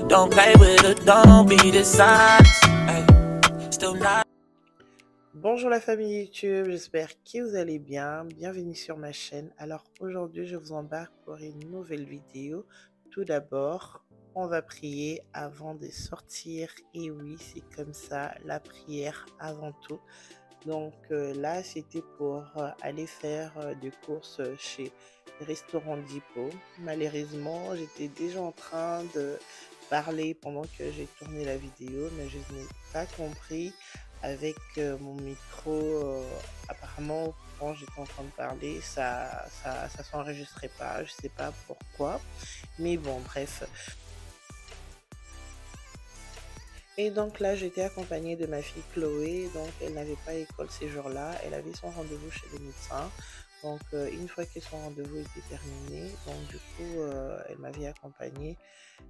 Don't play with it, don't be dishonest. Hey, still not. Bonjour la famille YouTube, j'espère que vous allez bien. Bienvenue sur ma chaîne. Alors aujourd'hui, je vous embarque pour une nouvelle vidéo. Tout d'abord, on va prier avant de sortir. Et oui, c'est comme ça, la prière avant tout. Donc là, c'était pour aller faire des courses chez Restaurant Depot. Malheureusement, j'étais déjà en train de parler pendant que j'ai tourné la vidéo, mais je n'ai pas compris avec mon micro. Apparemment, quand j'étais en train de parler, ça s'enregistrait pas. Je sais pas pourquoi, mais bon, bref. Et donc là, j'étais accompagnée de ma fille Chloé, donc elle n'avait pas école ces jours-là, elle avait son rendez-vous chez le médecin. Donc une fois que son rendez-vous était terminé, donc du coup, elle m'avait accompagnée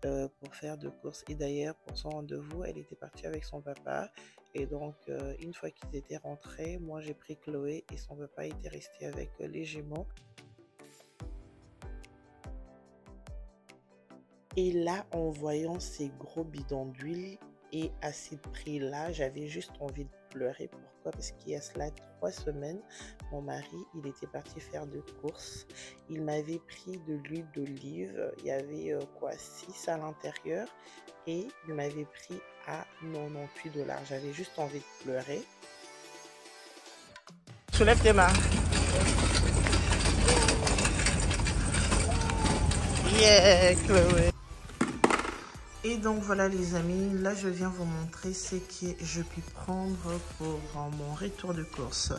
pour faire de courses. Et d'ailleurs, pour son rendez-vous, elle était partie avec son papa. Et donc, une fois qu'ils étaient rentrés, moi j'ai pris Chloé et son papa était resté avec les jumeaux. Et là, en voyant ces gros bidons d'huile et à ces prix-là, j'avais juste envie de pleurer. Pourquoi? Parce qu'il y a cela 3 semaines, mon mari, il était parti faire de courses. Il m'avait pris de l'huile d'olive. Il y avait 6 à l'intérieur. Et il m'avait pris à 98 $. J'avais juste envie de pleurer. Soulève tes mains. Yeah, Chloé. Et donc voilà les amis, là je viens vous montrer ce que je puis prendre pour mon retour de course.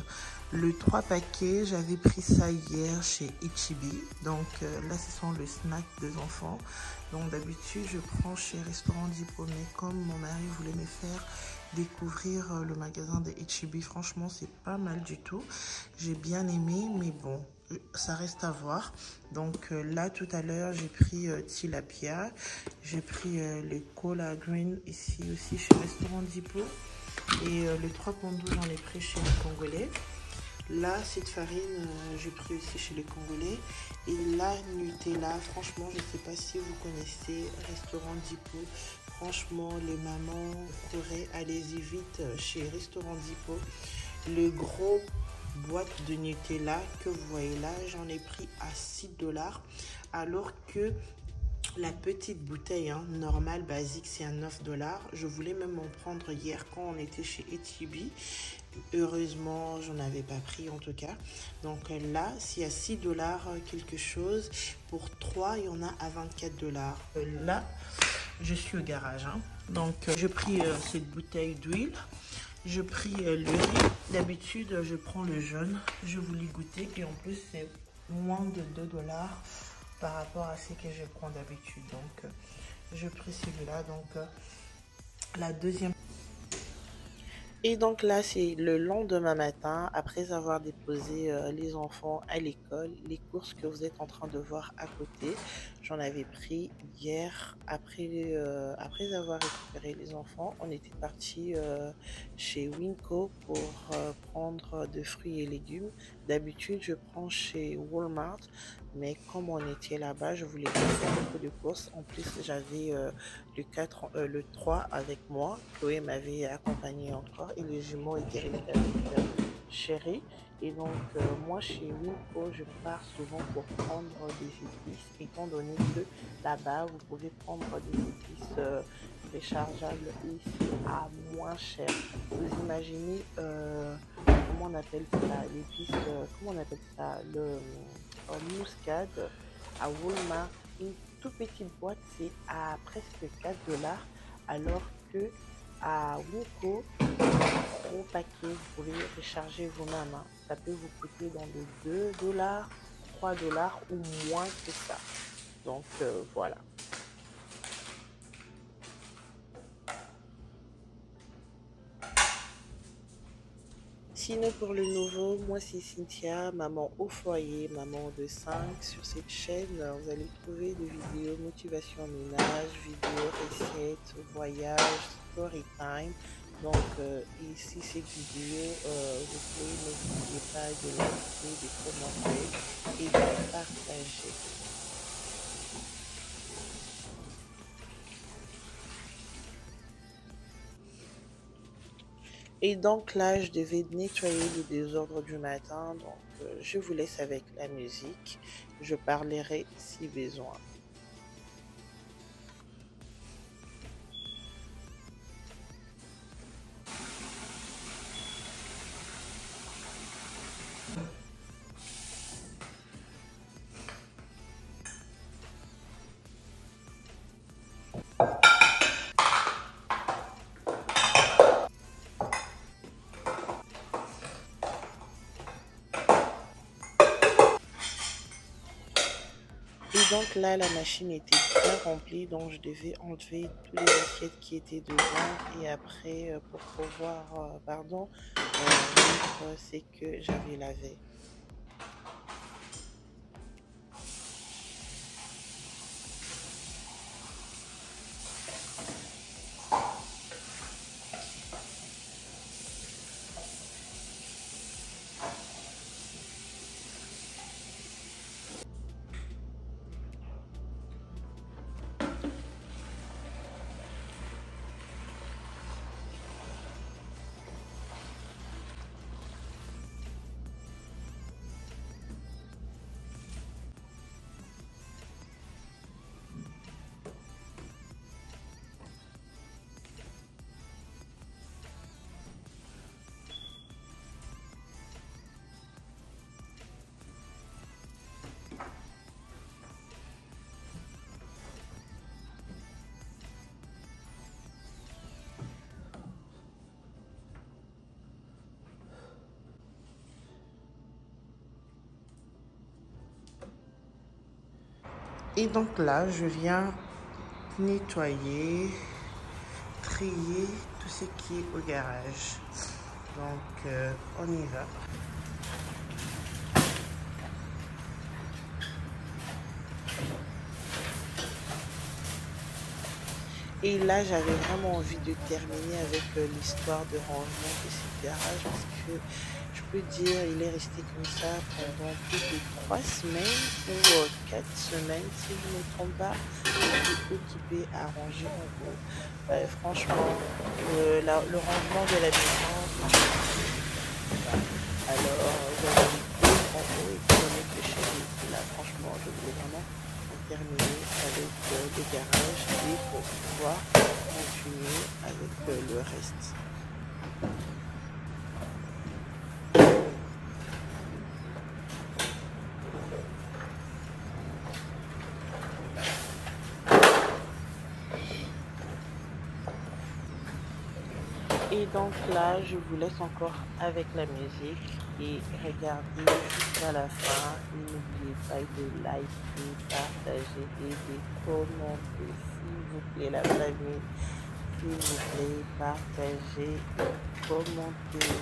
Le 3 paquets, j'avais pris ça hier chez H-E-B. Donc là ce sont le snack des enfants. Donc d'habitude je prends chez Restaurant Depot, mais comme mon mari voulait me faire découvrir le magasin de H-E-B, franchement c'est pas mal du tout. J'ai bien aimé, mais bon, ça reste à voir. Donc là tout à l'heure j'ai pris tilapia, j'ai pris le cola green ici aussi chez Restaurant Depot, et le 3 pondos j'en ai pris chez les Congolais. Là cette farine j'ai pris aussi chez les Congolais. Et la Nutella, franchement je ne sais pas si vous connaissez Restaurant Depot. Franchement les mamans courez, allez-y vite chez Restaurant Depot. Le gros boîte de Nutella que vous voyez là, j'en ai pris à 6 $, alors que la petite bouteille normale basique c'est à 9 $. Je voulais même en prendre hier quand on était chez H-E-B. Heureusement j'en avais pas pris en tout cas. Donc là c'est à 6 $ quelque chose. Pour 3 il y en a à 24 $. Là je suis au garage donc j'ai pris cette bouteille d'huile. Je pris le riz. D'habitude, je prends le jaune. Je voulais goûter. Et en plus, c'est moins de 2 $ par rapport à ce que je prends d'habitude. Donc, je pris celui-là. Donc, la deuxième. Et donc là, c'est le lendemain matin, après avoir déposé les enfants à l'école, les courses que vous êtes en train de voir à côté, j'en avais pris hier. Après avoir récupéré les enfants, on était parti chez Winco pour prendre des fruits et légumes. D'habitude, je prends chez Walmart, mais comme on était là-bas, je voulais faire beaucoup de courses. En plus, j'avais le 3 avec moi. Chloé m'avait accompagné encore et les jumeaux étaient restés avec Chéri. Et donc, moi, chez Winco, je pars souvent pour prendre des épices, étant donné que là-bas, vous pouvez prendre des épices rechargeables ici à moins cher. Vous imaginez, comment on appelle ça, l'épice, comment on appelle ça, le muscade à Walmart, une toute petite boîte, c'est à presque 4 $, alors que à Winco, gros paquet, vous pouvez recharger vous-même. Ça peut vous coûter dans les 2 $, 3 $ ou moins que ça. Donc voilà. Sinon pour le nouveau, moi c'est Cynthia, maman au foyer, maman de 5. Sur cette chaîne, vous allez trouver des vidéos motivation ménage, vidéos recettes, voyage, story time. Donc ici cette vidéo, vous pouvez n'oubliez pas de liker, de commenter et de partager. Et donc, moi, chez Winco, je pars souvent pour prendre des épices, étant donné que là-bas, vous pouvez prendre des épices rechargeables ici à moins cher. Vous imaginez, comment on appelle ça, le muscade à Walmart, une toute petite boîte, c'est à presque 4 $, alors que à Winco, gros paquet, vous pouvez recharger vous-même. Ça peut vous coûter dans les 2 $ 3 $ ou moins que ça. Donc voilà. Sinon pour le nouveau, moi c'est Cynthia, maman au foyer, maman de 5. Sur cette chaîne, vous allez trouver des vidéos motivation ménage, vidéos recettes, voyage, story time. Donc ici cette vidéo, vous pouvez n'oubliez pas de liker, de commenter Et donc là, je devais nettoyer le désordre du matin. Donc, je vous laisse avec la musique. Je parlerai si besoin. Et donc là, la machine était bien remplie, donc je devais enlever tous les assiettes qui étaient dedans. Et après, pour pouvoir, mettre ce que j'avais lavé. Et donc là, je viens nettoyer, trier tout ce qui est au garage. Donc, on y va. Et là, j'avais vraiment envie de terminer avec l'histoire de rangement de ce garage parce que je peux dire, il est resté comme ça pendant plus de 3 semaines ou 4 semaines, si je ne me trompe pas. J'étais occupée à ranger en gros. Franchement, le rangement de la maison, alors j'avais deux en haut et étant donné que chez lui, là, franchement, je voulais vraiment terminer avec le garage et pour pouvoir continuer avec le reste. Et donc là, je vous laisse encore avec la musique et regardez jusqu'à la fin. N'oubliez pas de liker, partager et de commenter, s'il vous plaît, la famille. S'il vous plaît, partagez et commentez.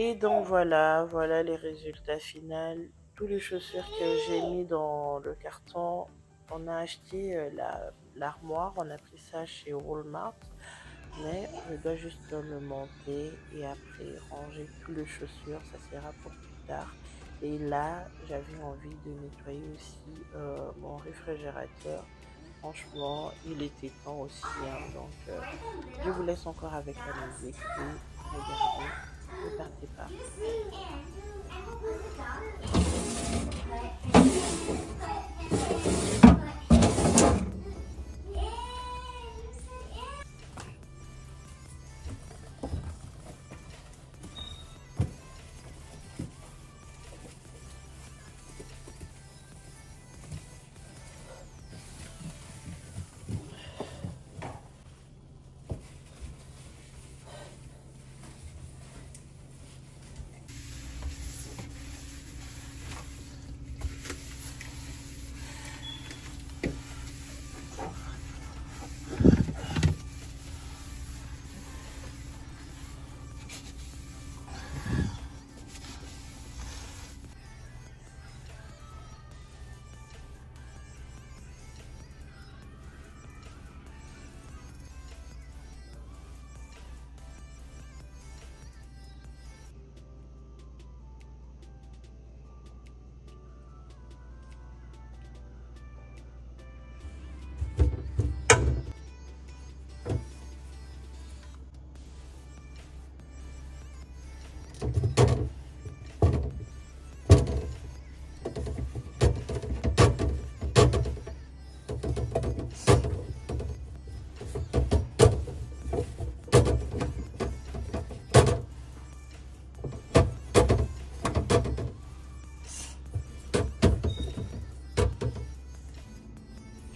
Et donc voilà les résultats finaux. Tous les chaussures que j'ai mis dans le carton, on a acheté l'armoire, on a pris ça chez Walmart. Mais je dois juste le monter et après ranger toutes les chaussures, ça sera pour plus tard. Et là, j'avais envie de nettoyer aussi mon réfrigérateur. Franchement, il était temps aussi, hein. Donc je vous laisse encore avec la musique et regardez, ne partez pas.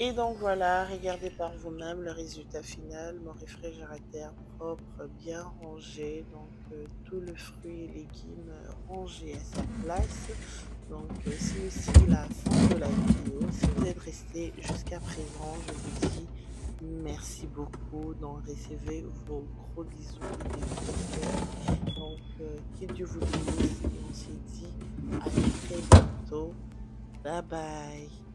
Et donc voilà, regardez par vous-même le résultat final, mon réfrigérateur propre, bien rangé, donc tous les fruits et légumes rangés à sa place. Donc c'est aussi la fin de la vidéo. Si vous êtes resté jusqu'à présent, je vous dis merci beaucoup. Donc recevez vos gros bisous et vos cœurs. Donc que Dieu vous bénisse et on se dit à très bientôt. Bye bye.